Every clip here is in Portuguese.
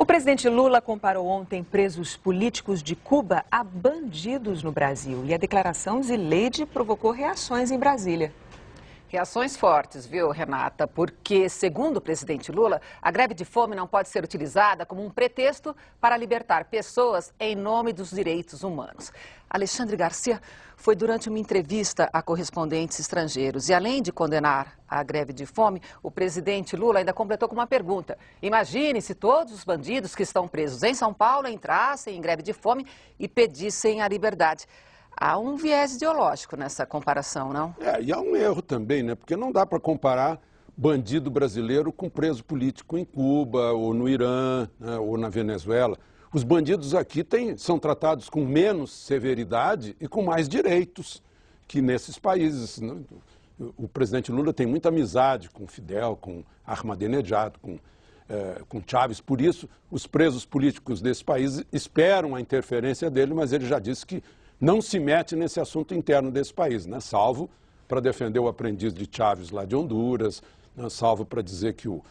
O presidente Lula comparou ontem presos políticos de Cuba a bandidos no Brasil. E a declaração de Leide provocou reações em Brasília. Reações fortes, viu, Renata? Porque, segundo o presidente Lula, a greve de fome não pode ser utilizada como um pretexto para libertar pessoas em nome dos direitos humanos. Alexandre Garcia foi durante uma entrevista a correspondentes estrangeiros. E, além de condenar a greve de fome, o presidente Lula ainda completou com uma pergunta. Imagine se todos os bandidos que estão presos em São Paulo entrassem em greve de fome e pedissem a liberdade. Há um viés ideológico nessa comparação, não? E há um erro também, né? Porque não dá para comparar bandido brasileiro com preso político em Cuba, ou no Irã, né? Ou na Venezuela. Os bandidos aqui são tratados com menos severidade e com mais direitos que nesses países, né? O presidente Lula tem muita amizade com Fidel, com Ahmadinejad, com Chávez. Por isso, os presos políticos desse país esperam a interferência dele, mas ele já disse que não se mete nesse assunto interno desse país, né? Salvo para defender o aprendiz de Chávez lá de Honduras, né? Salvo para dizer que o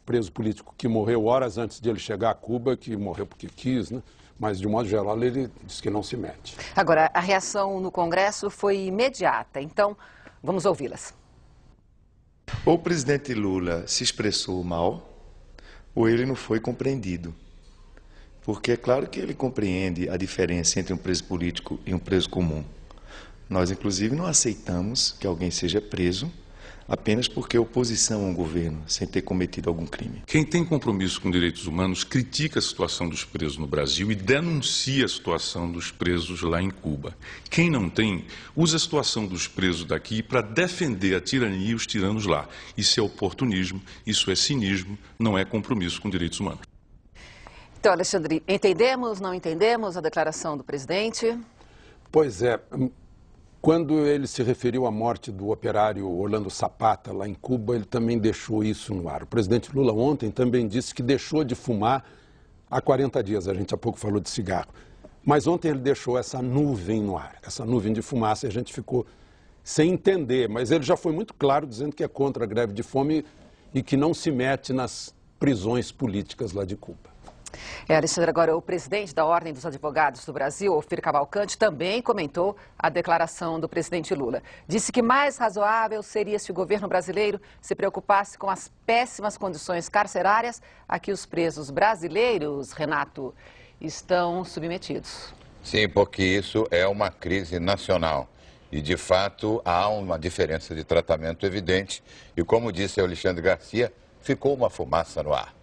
preso político que morreu horas antes de ele chegar a Cuba, que morreu porque quis, né? Mas de modo geral ele diz que não se mete. Agora, a reação no Congresso foi imediata, então vamos ouvi-las. Ou o presidente Lula se expressou mal, ou ele não foi compreendido. Porque é claro que ele compreende a diferença entre um preso político e um preso comum. Nós, inclusive, não aceitamos que alguém seja preso apenas porque é oposição a um governo, sem ter cometido algum crime. Quem tem compromisso com direitos humanos critica a situação dos presos no Brasil e denuncia a situação dos presos lá em Cuba. Quem não tem, usa a situação dos presos daqui para defender a tirania e os tiranos lá. Isso é oportunismo, isso é cinismo, não é compromisso com direitos humanos. Então, Alexandre, entendemos, não entendemos a declaração do presidente? Pois é, quando ele se referiu à morte do operário Orlando Zapata lá em Cuba, ele também deixou isso no ar. O presidente Lula ontem também disse que deixou de fumar há 40 dias, a gente há pouco falou de cigarro. Mas ontem ele deixou essa nuvem no ar, essa nuvem de fumaça, e a gente ficou sem entender. Mas ele já foi muito claro dizendo que é contra a greve de fome e que não se mete nas prisões políticas lá de Cuba. Alexandre, agora o presidente da Ordem dos Advogados do Brasil, Ophir Cavalcante, também comentou a declaração do presidente Lula. Disse que mais razoável seria se o governo brasileiro se preocupasse com as péssimas condições carcerárias a que os presos brasileiros, Renato, estão submetidos. Sim, porque isso é uma crise nacional. E, de fato, há uma diferença de tratamento evidente. E, como disse Alexandre Garcia, ficou uma fumaça no ar.